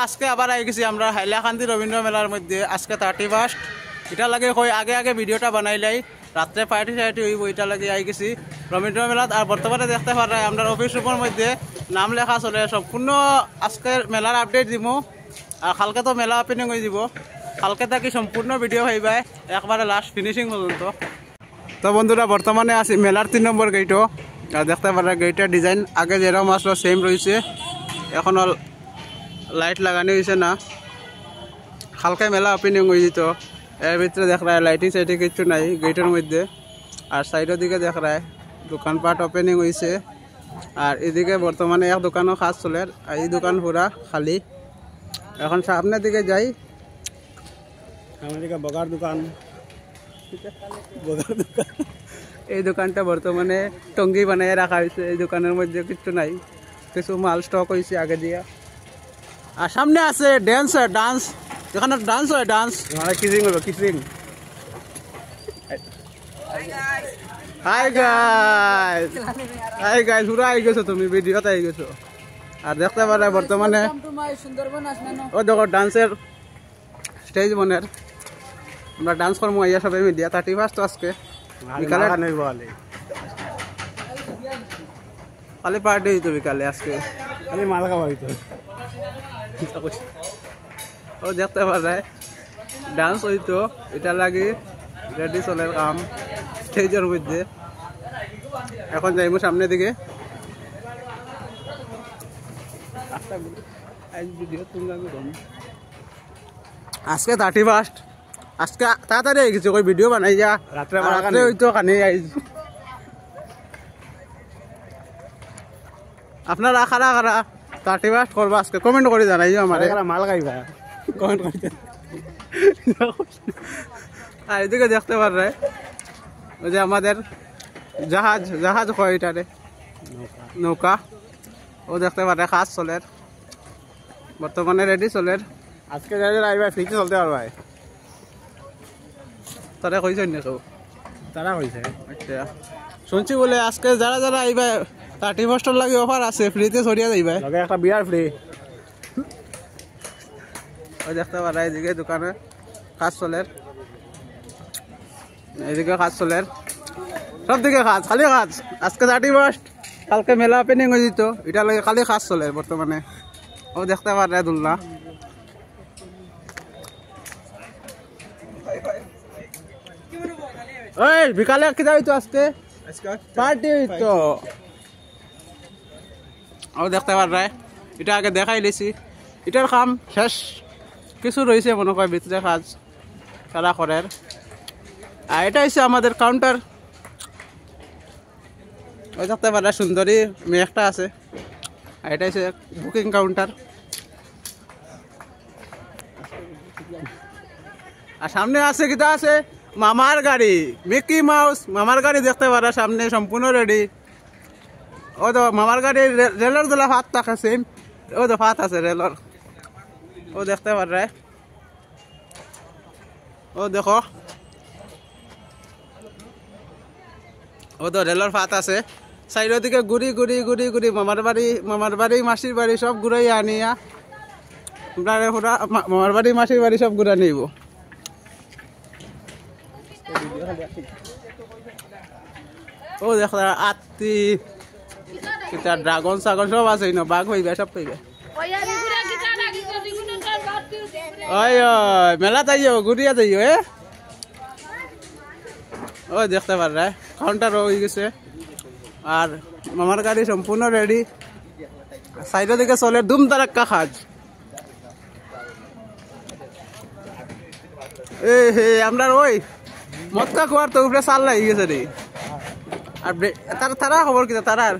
আজকে আবার আই গেছি আমরা হাইলাকান্দি রবীন্দ্র মেলার মধ্যে। আজকে 31 এটা লাগে কই আগে আগে ভিডিওটা বানাইলাই, রাত্রে পার্টি সার্টি হইব, এটা লাগে আই গেছি রবীন্দ্র মেলাত। আর বর্তমানে দেখতে পারা আমরা অফিস রুমের মধ্যে নাম লেখা চলে, সম্পূর্ণ আজকের মেলার আপডেট দিব। আর কালকে তো মেলা ওপেনিং হয়ে যাব, কালকে থাকি সম্পূর্ণ ভিডিও পাইবাই একবারে লাস্ট ফিনিশিং পর্যন্ত। তো বন্ধুরা বর্তমানে আছি মেলার 3 নম্বর গেটও। আর দেখতে পারা গেটের ডিজাইন আগে যেরকম আসলো সেম রয়েছে, এখন লাইট লাগানো হয়েছে না, হালকা মেলা ওপেনিং হয়ে যেত। এর ভিতরে দেখ রায় লাইটিং সাইটিং কিছু নাই গেটের মধ্যে। আর সাইডের দিকে দেখ রায় দোকানপাট ওপেনিং হয়েছে। আর এদিকে বর্তমানে এক দোকানও কাজ চলে, আর এই দোকান পুরা খালি। এখন সামনের দিকে যাই, আমাদের বগার দোকান, এই দোকানটা বর্তমানে টঙ্গি বানিয়ে রাখা হয়েছে। এই দোকানের মধ্যে কিছু নাই, কিছু মাল স্টক হয়েছে আগে দিয়া। আর সামনে আছে ডান্স, এখানে ডান্স হয়, ডান্স কিসিং হলো, kissing. Hi guys, hi guys, পুরো আই গেছো তুমি, ভিডিওতে আই গেছো। আর দেখতে পারে বর্তমানে ও দেখো ডান্সের স্টেজ বনের, আমরা ডান্স করবো আইয়া সবাই মিডিয়া। 31 তো আজকে বিকালে খালি পার্টি হইতো, বিকালে আজকে খালি মাল খাওয়া হইতো। ও দেখতে পারে ডান্স হইতো, এটা লাগে রেডি চলে কাম স্টেজের মধ্যে। এখন যাইমু সামনের দিকে। আজকে 31, আজকে তাড়াতাড়ি আই গেছে, কই ভিডিও বানাই যা রাত্রে হইতো কানে আইজ। আপনারা খারা খারা 31 করবা আজকে কমেন্ট করে জানাইও আমারে, মাল খাইবা কমেন্ট করতে। আর এদিকে দেখতে পারে ওই যে আমাদের জাহাজ, জাহাজ কয় এটারে নৌকা, ও দেখতে পারে কাজ চলে বর্তমানে রেডি চলে। আজকে যারা আইবা ফ্রিতে চলতে পারবা, তারা কইছেন না কেউ, তারা কইছে। আচ্ছা শুনছি বলে আজকে যারা যারা আইবা 31 লাগে অফার আছে, ফ্রিতে ছড়িয়ে যাইবা, লগে একটা বিয়ার ফ্রি। ওই দেখতে পারা এদিকে দোকানে কাজ চলে, এদিকে কাজ চলে, সব দিকে কাজ, খালি কাজ। আজকে 31, কালকে মেলা ওপেনিং হয়ে যেত, এটা লাগে খালি কাজ চলে বর্তমানে। ও দেখতে পারে দুলনা। ওই বিকালে কি যাইতো আজকে পার্টি হইতো, ও দেখতে পারে। এটা আগে দেখাই লেছি, এটার কাম শেষ, কিছু রয়েছে মনে হয় ভিতরে কাজ তারা করে। আর এটা হচ্ছে আমাদের কাউন্টার, ওই দেখতে পারে সুন্দরী মেয়ে একটা আছে। আর এটা হচ্ছে বুকিং কাউন্টার। আর সামনে আছে কিটা আছে মামার গাড়ি, মিকি মাউস মামার গাড়ি দেখতে পারা সামনে সম্পূর্ণ রেডি। ও তো মামার গাড়ি রেলের দোলা ফাত থাকে সেম, ও তো ফাত আছে রেলর, ও দেখতে পারে। ও দেখো ও তো রেলর ফাত আছে, সাইডের দিকে ঘুরি ঘুরি ঘুরি ঘুরি মামার বাড়ি মাসির বাড়ি সব ঘুরাই আনিয়া মামার বাড়ি মাসির বাড়ি সব ঘুরা নিব। ও দেখ আত্তি ড্রাগন সাগন সব আছে, বাঘ হইবে সব পাইবে। ওই মেলা যাইও, ঘুরিয়া যাইও। ও দেখতে পারে কাউন্টার হয়ে গেছে। আর মামার গাড়ি সম্পূর্ণ রেডি, সাইডের দিকে চলে ধুম ধারাক্কা কাজ। হে আমরা ওই মদকা খোয়ার তো উপরে চাল লাগি গেছে রে। আর তারা খবর কি তারার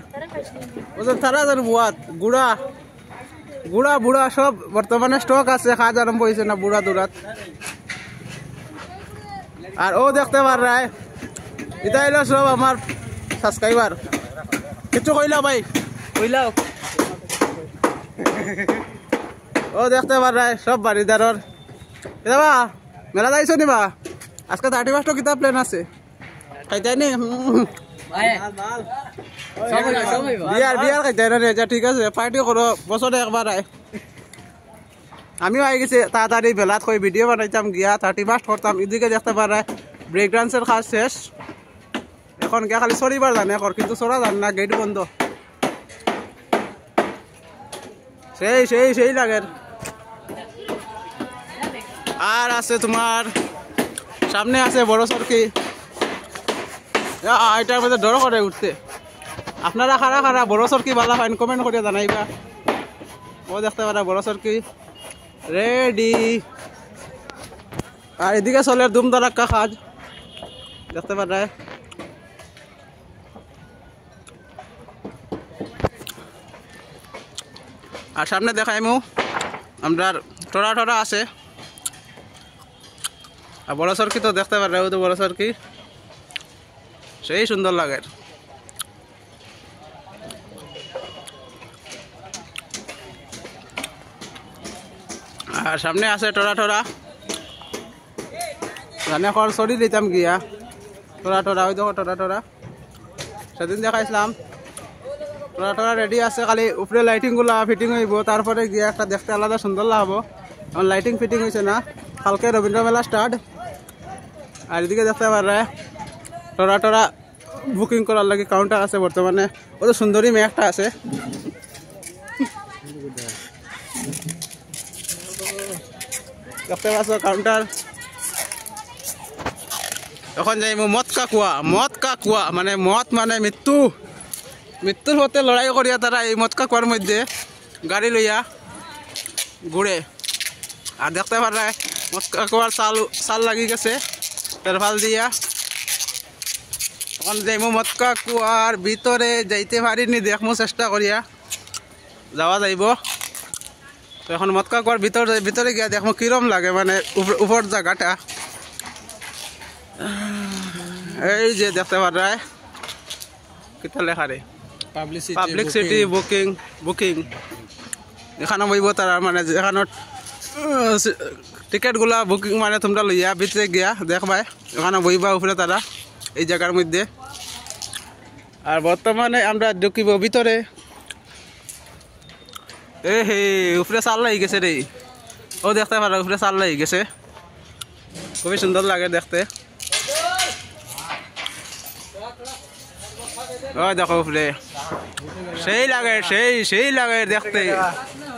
ওদের তারা বুয়াত গুড়া গুড়া বুড়া সব বর্তমানে স্টক আছে, কাজ আরম্ভ হয়েছে না বুড়া দুরাত। আর ও দেখতে পার এটা এলো সব আমার সাবস্ক্রাইবার, কিছু কইলাও ভাই কইলাও। ও দেখতে পার সব বাড়িদারর। বা মেলা যাইছো নিবা আজকে 31 কিতাব প্ল্যান আছে খাইতাই নি বিয়ার বিয়ার খাইতাই না রে। ঠিক আছে পার্টি করো, বছরে একবার আয়। আমিও আই গেছি তাড়াতাড়ি বেলাত কই ভিডিও বানাইতাম গিয়া 31 করতাম। এদিকে দেখতে পারা ব্রেক ডান্সের কাজ শেষ, এখন গিয়া খালি সরিবার জানে কর, কিন্তু সরা জান না, গেট বন্ধ। সেই সেই সেই লাগে। আর আছে তোমার সামনে আছে বড় সরকি, এটার মধ্যে ডর করে উঠতে। আপনারা খারা খারা বড় সরকি ভালো ফাইন কমেন্ট করে জানাইবা। ও দেখতে পারা বড় সরকি রেডি। আর এদিকে চলে দুম দারাক্কা কাজ দেখতে পারা। আর সামনে দেখাইমু আমরা টরা টরা আছে। আর বড় সরকি তো দেখতে পারে, ও তো বড় সরকি সেই সুন্দর লাগে। আর সামনে আছে টরা টরা, জানে কর সরি দিতাম গিয়া টরা টরা। ওই দেখো টরা টরা সেদিন দেখাইছিলাম। টরা টরা রেডি আছে, খালি উপরে লাইটিংগুলো ফিটিং হইব, তারপরে গিয়া একটা দেখতে আলাদা সুন্দর লাগবো। আমার লাইটিং ফিটিং হয়েছে না, কালকে রবীন্দ্র মেলা স্টার্ট। আর এদিকে দেখতে পারে টরা টরা বুকিং করার লাগে কাউন্টার আছে বর্তমানে। ও তো সুন্দরী মেয়ে একটা আছে। দেখতে পাচ্ছ কাউন্টার। এখন যাই মদ কা কুয়া, মদ কা কুয়া মানে মদ মানে মৃত্যু, মৃত্যুর হতে লড়াই করিয়া তারা এই মদ কা কুয়ার মধ্যে গাড়ি লইয়া ঘুরে। আর দেখতে পারে মদ কা কুয়ার চাল লাগি গেছে তেরফাল দিয়া। এখন যাইমু মদ কা কুয়ার ভিতরে যাইতে পারিনি, দেখমু চেষ্টা করিয়া যাওয়া যাইব। তো এখন মদ কা কুয়ার ভিতরে গিয়া দেখমু কিরম লাগে, মানে উপর জায়গাটা। এই যে দেখতে পারে কিতা লেখা রে পাবলিসিটি বুকিং বুকিং। এখানে বইব তারা, মানে যেখানে টিকেটগুলা বুকিং মানে তোমরা লইয়া ভিতরে গিয়া দেখবাই, এখানে বইবা উপরে তারা এই জায়গার মধ্যে। আর বর্তমানে আমরা ঢুকিব ভিতরে। এ হে উপরে চাল লাগি গেছে রে, ও দেখতে পারো উপরে চাল লাগি গেছে, খুবই সুন্দর লাগে দেখতে। ও দেখো উপরে সেই লাগে, সেই সেই লাগে দেখতে।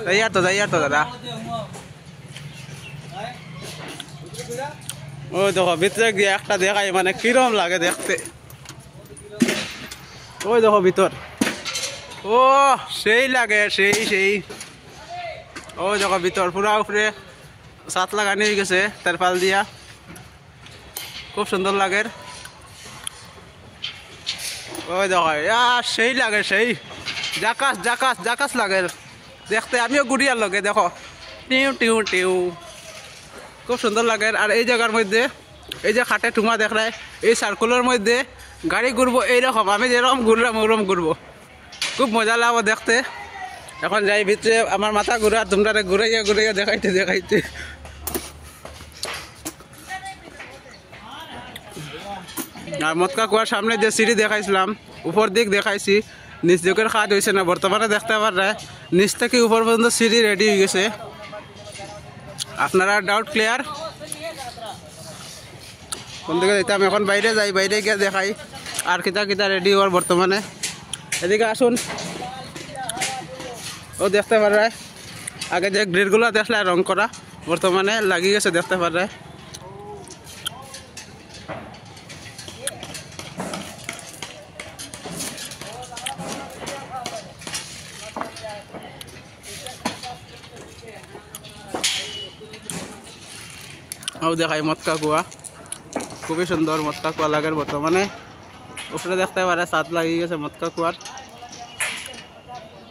যাই আর তো দাদা, ও দেখো ভিতরে গিয়ে একটা দেখাই মানে কিরম লাগে দেখতে। ওই দেখো ভিতর, ও সেই লাগে সেই সেই। ও দেখো ভিতর পুরা উপরে ছাদ লাগানি হয়ে গেছে তারপাল দিয়া, খুব সুন্দর লাগে। ওই দেখো সেই লাগে, সেই জাকাস জাকাস জাকাস লাগে দেখতে। আমিও গুড়িয়ার লগে দেখো টিউ টিউ টিউ, খুব সুন্দর লাগে। আর এই জায়গার মধ্যে এই যে খাটে ঠুমা দেখায়, এই সার্কুলের মধ্যে গাড়ি ঘুরবো এইরকম, আমি যেরকম ঘুরলাম ওরকম ঘুরবো, খুব মজা লাগবো দেখতে। এখন যাই ভিতরে, আমার মাথা ঘুরা, তোমরা ঘুরাইয়া ঘুরাইয়া দেখাইতে দেখাইতে। আর মদ কা কুয়ার সামনে যে সিঁড়ি দেখাইছিলাম, উপর দিক দেখাইছি, নিচ দিকের খাট হয়েছে না, বর্তমানে দেখতে পারে নিচ থেকে উপর পর্যন্ত সিঁড়ি রেডি হয়ে গেছে। আপনারা ডাউট ক্লিয়ার? কোন দিকে যাইতাম? এখন বাইরে যাই, বাইরে গিয়ে দেখাই আর কিতা কিতা রেডি হওয়ার বর্তমানে। এদিকে আসুন, ও দেখতে পারে আগে যে গ্রিলগুলো দেখলে রং করা বর্তমানে লাগি গেছে দেখতে পারে। ও দেখাই মদ কা কুয়া, খুবই সুন্দর মদ কা কুয়া লাগে বর্তমানে। উপরে দেখতে পারে ছাদ লাগি গেছে মদ কা কুয়ার,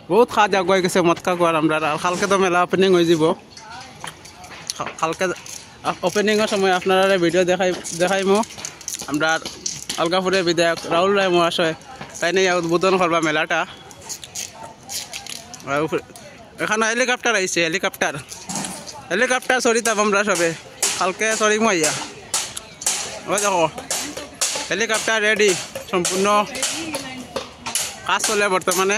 বহুত খাজ আগুয়াই গেছে মদ কা কুয়ার। আমরা কালকে তো মেলা ওপেনিং হয়ে যাব, কালকে ওপেনিংয়ের সময় আপনারা ভিডিও দেখাইমো। আমরা আলগাপুরের বিধায়ক রাহুল রায় মহাশয় তাই নিয়ে উদ্বোধন করবা মেলাটা। এখানে হেলিকপ্টার আইছে, হেলিকপ্টার চড়িতাম আমরা সবে কালকে চড়িমো আইয়া। ওই দেখো হেলিকপ্টার রেডি, সম্পূর্ণ কাজ চলে বর্তমানে।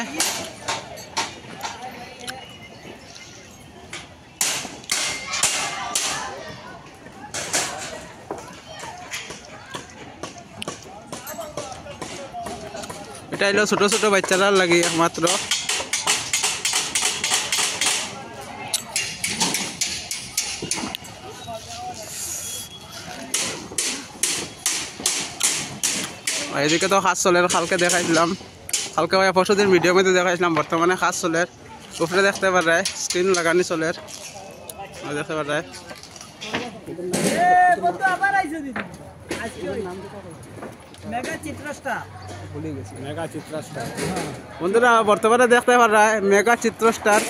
এটা হলো ছোট ছোট বাচ্চারা লাগে একমাত্র। এদিকে তো খাস চলের খালকে দেখাইছিলাম, খালকে ভাই পরশুদিন ভিডিও মধ্যে দেখাইছিলাম। বর্তমানে খাস চলের উপরে দেখতে পারে স্ক্রিন লাগানি চলের দেখতে পারে। বন্ধুরা বর্তমানে দেখতে পারে মেগা চিত্র স্টার,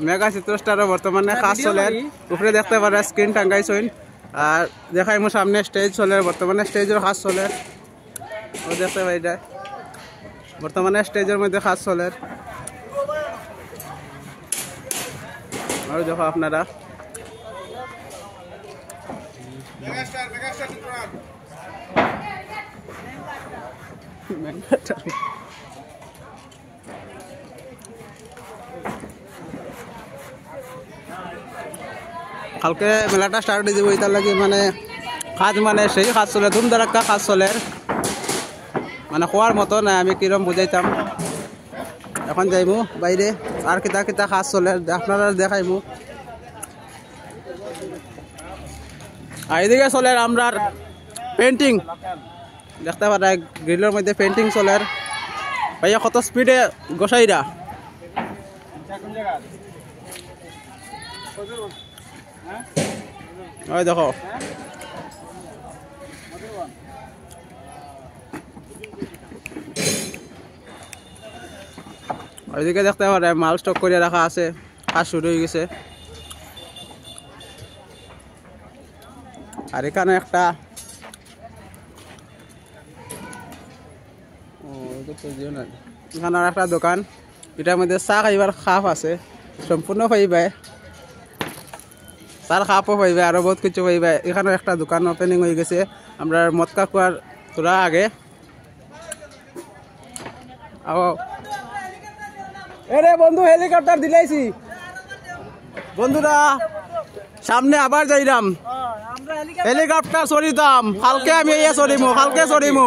মেগা চিত্র স্টার বর্তমানে খাস চলের উপরে দেখতে পারে স্ক্রিন টাঙ্গাইছইন। আর দেখাই মো সামনে স্টেজ চলে, বর্তমানে স্টেজের কাজ চলে দেখতে পাই যায়, বর্তমানে স্টেজের মধ্যে কাজ চলে। আর দেখো আপনারা কালকে মেলাটা স্টার্ট হয়ে যাবো, এটার লাগে মানে কাজ মানে সেই কাজ চলে ধুমধারাক্কা কাজ চলে, মানে খোয়ার মতো না। আমি কিরম বুঝাইতাম, এখন যাইমু বাইরে আর কিতা কিতা কাজ চলে আপনারা দেখাইমু। আর এদিকে চলে আমরা পেন্টিং দেখতে পারা, গ্রিলের মধ্যে পেন্টিং চলে। ভাইয়া কত স্পিডে গোসাইরা ওই দেখো ওইদিকে দেখতে পারে মাল স্টক করে রাখা আছে, কাজ শুরু হয়ে গেছে। আর এখানে একটা এখানে আর একটা দোকান, এটার মধ্যে চা খাইবার খাপ আছে, সম্পূর্ণ পাইবে চার খাপও পাইবে, আরো বহুত কিছু পাইবে। এখানে একটা দোকান ওপেনিং হয়ে গেছে আমরা মদকা কুয়ার তোরা আগে। এরে বন্ধু হেলিকপ্টার দিলাইছি বন্ধুরা, সামনে আবার যাইলাম হেলিকপ্টার চড়িতাম। কালকে আমি এই চড়িমু, কালকে চড়িমু,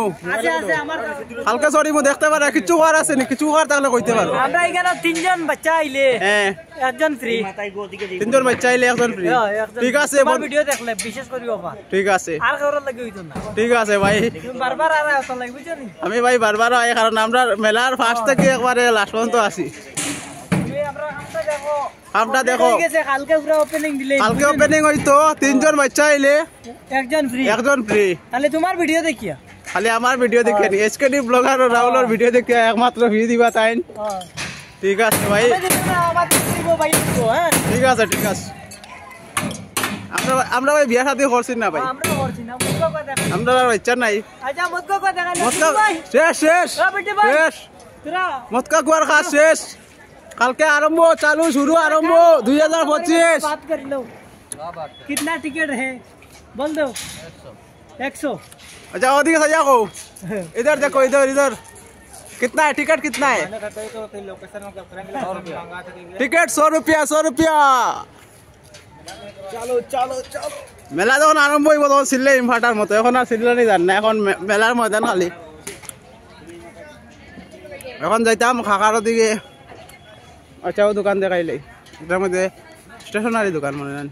কালকে চড়িমু। দেখতে পারে কিছু কার আছে নি, কিছু কার থাকলে কইতে পারো। আমরা এখানে তিনজন বাচ্চা আইলে একজন ফ্রি, তিনজন বাচ্চা আইলে একজন ফ্রি। ঠিক আছে ভিডিও দেখলে বিশেষ করে অফার। ঠিক আছে আর কারোর লাগে হইতো না। ঠিক আছে ভাই, বারবার আর আসা লাগবে বুঝছনি। আমি ভাই বারবার আই, কারণ আমরা মেলার ফার্স্ট থেকে একবারে লাস্ট পর্যন্ত আছি। আমরা দেখো কালকে পুরো ওপেনিং দিলে, কালকে ওপেনিং হইতো তিনজন বাচ্চা আইলে একজন ফ্রি। তাহলে তোমার ভিডিও দেখিয়া, খালি আমার ভিডিও দেখে নি, এসকেডি ব্লগার ও রাহুলের ভিডিও দেখে একমাত্র ফ্রি দিবা তাই। ঠিক আছে ভাই, ঠিক আছে ঠিক আছে। আমরা ভাই বিয়া শাদী করছি না ভাই, আমরা বাচ্চা নাই। শেষ শেষ শেষ, মদকা কুয়ার কাজ শেষ। কালকে আরম্ভ, চালু শুরু আরম্ভ 2025। कितना टिकट है बोल दो 100। अच्छा ओदिके सजा को इधर देखो, इधर इधर कितना है टिकट, कितना है टिकट? 100 रुपया 100 रुपया। চলো চলো চলো। মেলা যখন আরম্ভ হইব তখন সিললে ইনভার্টার মতো, এখন আর সিললে জান না, এখন মেলার ময়দান খালি। এখন যাইতাম খাকার দিকে। আচ্ছা ও দোকান দেখাইলে, এটার মধ্যে স্টেশনারি দোকান মনে নেন।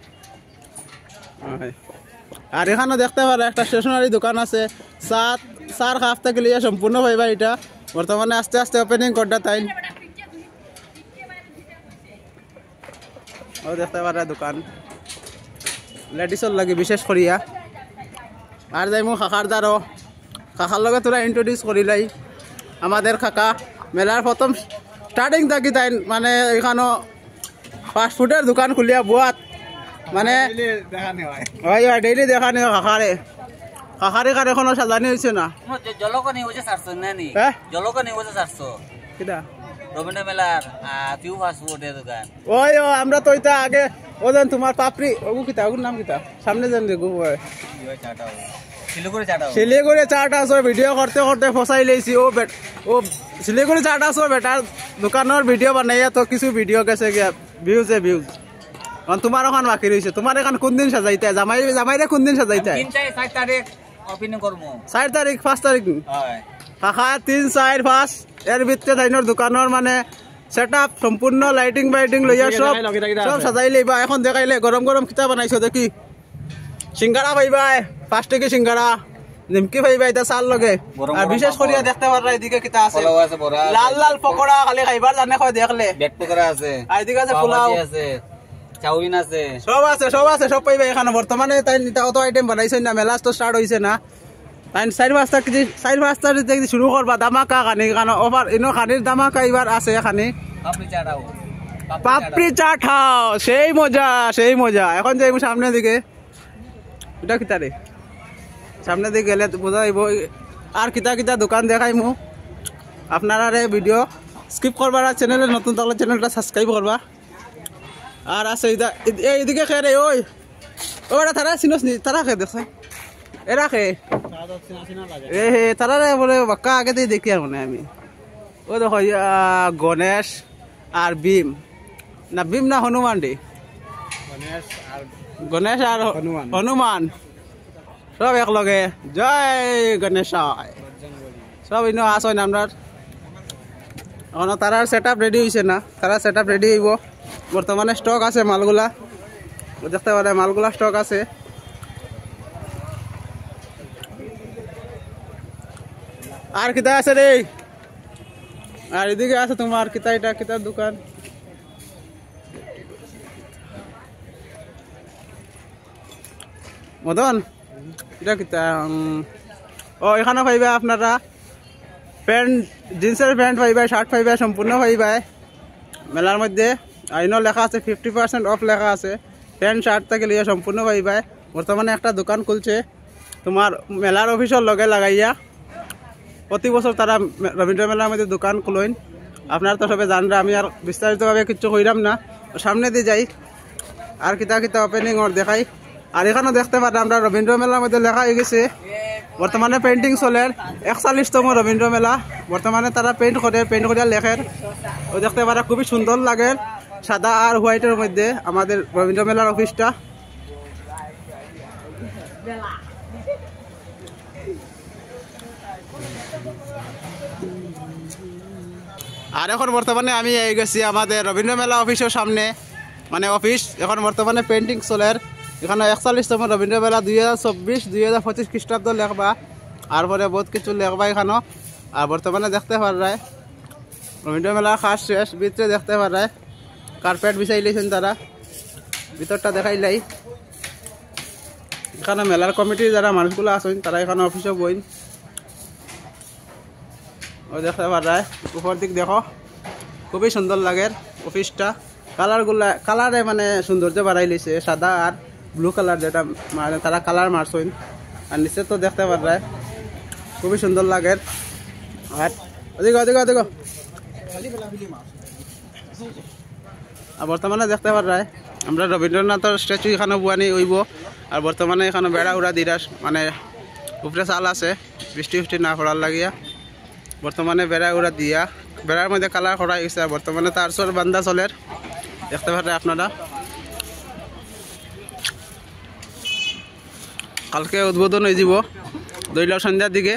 আর এখানে দেখতে পারে একটা স্টেশনারি দোকান আছে, চার কাপ থেকে লিয়ে সম্পূর্ণ পাইবা। এটা বর্তমানে আস্তে আস্তে ওপেনিং করতে তাই। ও দেখতে পারে দোকান লেডিসর লাগে বিশেষ করিয়া। আর যাইমু কাকার দ্বারও, কাকার লগে তোরা ইন্ট্রোডিউস করিলাই। আমাদের কাকা মেলার প্রথম স্টার্টিং থাকি তাই, মানে এখানে ফাস্টফুডের দোকান খুলিয়া বুয়াত, মানে ডেইলি দেখা নেই কাকারে। কাকারে কার এখনো সাজানি হয়েছে না, জলকনি হচ্ছে 400 নানি, জলকনি হচ্ছে 400 কিটা রবীন্দ্র মেলার পিউ ফাস্টফুডের দোকান। ওই আমরা তো এটা আগে ওজন তোমার পাপড়ি ওগু কিতা, ওগুর নাম কিতা সামনে যান রে গো শিলিগুড়ি চাট আছে। ভিডিও করতে করতে ফসাই লেছি ও শিলিগুড়ি চাট আছে বেটার দোকানের ভিডিও বানাইয়া তো কিছু ভিডিও গেছে গিয়া ভিউজে ভিউজ। তোমার ওখান বাকি রয়েছে, তোমার এখান কোন দিন সাজাইতে? জামাইরে কোন দিন সাজাইতে? 3-4 তারিখ ওপেনিং করব 4 তারিখ 5 তারিখ হয় কাকা 3 4 5 এর ভিতরে তাইনোর দোকানের মানে সেটআপ সম্পূর্ণ লাইটিং বাইটিং লইয়া সব সাজাই লইবা এখন দেখাইলে গরম গরম কিতা বানাইছো দেখি সিঙ্গারা পাইবা 5 টাকা সিঙ্গারা নিমকি পাইবা এটা চাল লগে আর বিশেষ করে দেখতে পাররা এদিকে কিতা আছে পোলাও আছে বড়া লাল লাল পকোড়া খালি খাইবার জানে কই দেখলে বেক পকোড়া আছে আর এদিকে আছে পোলাও আছে চাউমিন আছে সব পাইবা এখানে বর্তমানে তাই নিতা অত আইটেম বানাইছেন না মেলা তো স্টার্ট হইছে না তাই 4-5টা কেজি 4-5টা থেকে শুরু করবা দামাকা খানি কারণ ওভার ইনো খানির দামাকা এবার আছে খানি পাপড়ি চাট খাও সেই মজা এখন যাই সামনের দিকে এটা কিতা রে সামনের দিকে গেলে বোঝা যাইব আর কিতা কিতা দোকান দেখাইমু আপনারা ভিডিও স্কিপ করবার আর চ্যানেলে নতুন থাকলে চ্যানেলটা সাবস্ক্রাইব করবা আর আছে এইদিকে খে রে ওই ওটা তারা চিনস নি তারা খে দেখছে এরা খে হে তারা বলে বাক্কা আগে দিয়ে দেখি আর মানে আমি ও দেখো গণেশ আর ভীম না হনুমান রে গণেশ আর হনুমান সব একলগে জয় গণেশ সব ইনো আসয় না আপনার এখন তারার সেট আপ রেডি হয়েছে না তারা সেট আপ রেডি হইব বর্তমানে স্টক আছে মালগুলা দেখতে পারে মালগুলা স্টক আছে আর কিতা আছে রে আর এদিকে আছে তোমার কিতা এটা কিতার দোকান মদন এটা কিতা ও এখানে পাইবা আপনারা প্যান্ট জিন্সের প্যান্ট পাইবা শার্ট পাইবা সম্পূর্ণ পাইবা মেলার মধ্যে আইনো লেখা আছে 50% অফ লেখা আছে প্যান্ট শার্ট থেকে লিয়ে সম্পূর্ণ পাইবা বর্তমানে একটা দোকান খুলছে তোমার মেলার অফিসের লগে লাগাইয়া প্রতি বছর তারা রবীন্দ্র মেলার মধ্যে দোকান খুলেন আপনারা তো সবাই জানরা আমি আর বিস্তারিতভাবে কিছু কইরাম না সামনে দিয়ে যাই আর কিতা কিতা ওপেনিং ওর দেখাই আর এখানেও দেখতে পারে আমরা রবীন্দ্র মেলার মধ্যে লেখা হয়ে গেছে বর্তমানে পেন্টিং চলের 41তম রবীন্দ্র মেলা বর্তমানে তারা পেন্ট করিয়া লেখের ও দেখতে পারে খুবই সুন্দর লাগে সাদা আর হোয়াইটের মধ্যে আমাদের রবীন্দ্র মেলার অফিসটা আর এখন বর্তমানে আমি এই গেছি আমাদের রবীন্দ্র মেলা অফিসের সামনে মানে অফিস এখন বর্তমানে পেন্টিং চলের এখানে 41তম রবীন্দ্র মেলা 2024-2025 খ্রিস্টাব্দ লেখবা আর পরে বহুত কিছু লেখবা এখানে আর বর্তমানে দেখতে পারায় রবীন্দ্র মেলার খাস শেষ ভিতরে দেখতে পারায় কার্পেট বিছাই লাইছেন তারা ভিতরটা দেখাইলাই এখানে মেলার কমিটির যারা মানুষগুলো আছেন তারা এখানে অফিসে বইন ও দেখতে পারায় উপর দিক দেখো খুবই সুন্দর লাগে অফিসটা কালারে মানে সৌন্দর্য বাড়াই লইছে সাদা আর ব্লু কালার যেটা মানে তারা কালার মারছেন আর নিচে তো দেখতে পারায় খুবই সুন্দর লাগে আর ওদিকে আর বর্তমানে দেখতে পারায় আমরা রবীন্দ্রনাথের স্ট্যাচু এখানে বুয়ানি হইব আর বর্তমানে এখানে বেড়া উড়া দিরাস মানে উপরে চাল আছে বৃষ্টি না পড়ার লাগিয়া বর্তমানে বেড়া উড়া দিয়া বেড়ার মধ্যে কালার করা হয়েছে আর বর্তমানে তার সর বান্ধা চলের দেখতে পারে আপনারা কালকে উদ্বোধন হয়ে যাব দৈলাও সন্ধ্যার দিকে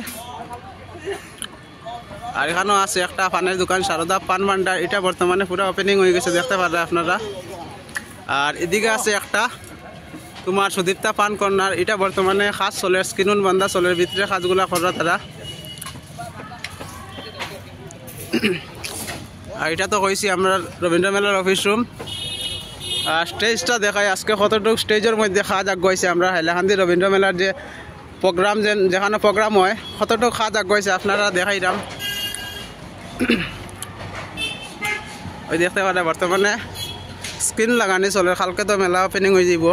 আর এখানেও আছে একটা পানের দোকান সারদা পান ভান্ডার এটা বর্তমানে পুরো ওপেনিং হয়ে গেছে দেখতে পারে আপনারা আর এদিকে আছে একটা তোমার সুদীপ্তা পান কর্নার এটা বর্তমানে খাস চলের স্কিনুন বান্ধা চলের ভিতরে কাজগুলা করা তারা আর এটা তো কইছি আমরা রবীন্দ্র মেলার অফিস রুম আর স্টেজটা দেখাই আজকে কতটুকু স্টেজের মধ্যে খাওয়া আগাইছে আমরা হাইলাকান্দি রবীন্দ্র মেলার যে প্রোগ্রাম যেখানে প্রোগ্রাম হয় কতটুকু খাওয়া আগাইছে আপনারা দেখাইলাম ওই দেখতে পারে বর্তমানে স্ক্রিন লাগানি চলে কালকে তো মেলা ওপেনিং হয়ে যাব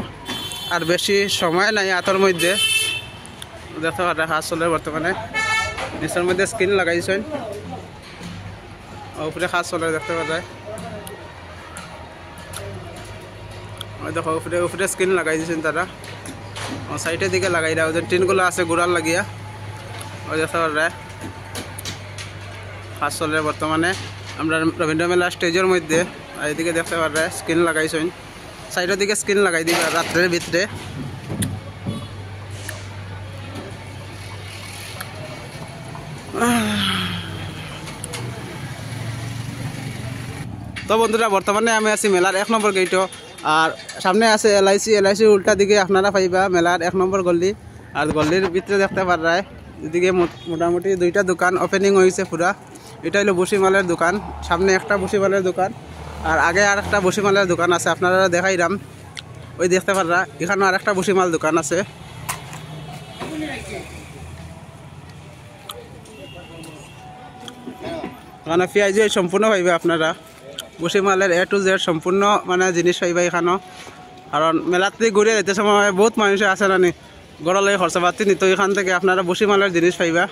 আর বেশি সময় নাই হাতের মধ্যে দেখতে পারে হাত চলে বর্তমানে নিচের মধ্যে স্ক্রিন লাগাইছেন উপরে খাস চলে দেখতে পাওয়া যায় ওই দেখো উপরে স্ক্রিন লাগাই দিয়েছেন তারা সাইডের দিকে লাগাই দেওয়া ওদের টিনগুলো আছে গোড়ার লাগিয়া ওই দেখতে পাওয়া যায় খাস চলে বর্তমানে আমরা রবীন্দ্র মেলা স্টেজের মধ্যে এইদিকে দেখতে পাওয়া যায় স্ক্রিন লাগাইছেন সাইডের দিকে স্ক্রিন লাগাই দিবে রাত্রের ভিতরে তো বন্ধুরা বর্তমানে আমি আছি মেলার 1 নম্বর গেটও আর সামনে আছে এলআইসি উল্টা দিকে আপনারা পাইবা মেলার 1 নম্বর গল্লি আর গল্লির ভিতরে দেখতে পারায় এদিকে মোটামুটি 2টা দোকান ওপেনিং হয়েছে পুরা। এটা হলো বসিমালের দোকান, সামনে একটা বসিমালের দোকান আর আগে আর একটা বসিমালের দোকান আছে, আপনারা দেখাইলাম ওই দেখতে পারা। এখানে আর একটা বসিমাল দোকান আছে। এখানে পেঁয়াজি সম্পূর্ণ পাইবে আপনারা, বসিমালের A to Z সম্পূর্ণ মানে জিনিস পাইবা এখানেও। কারণ মেলাতে ঘুরে যেতে সময় বহুত মানুষ আছে নানি গড়ালে খরচা পাতি নিত, এখান থেকে আপনারা বসিমালের জিনিস পাইবা।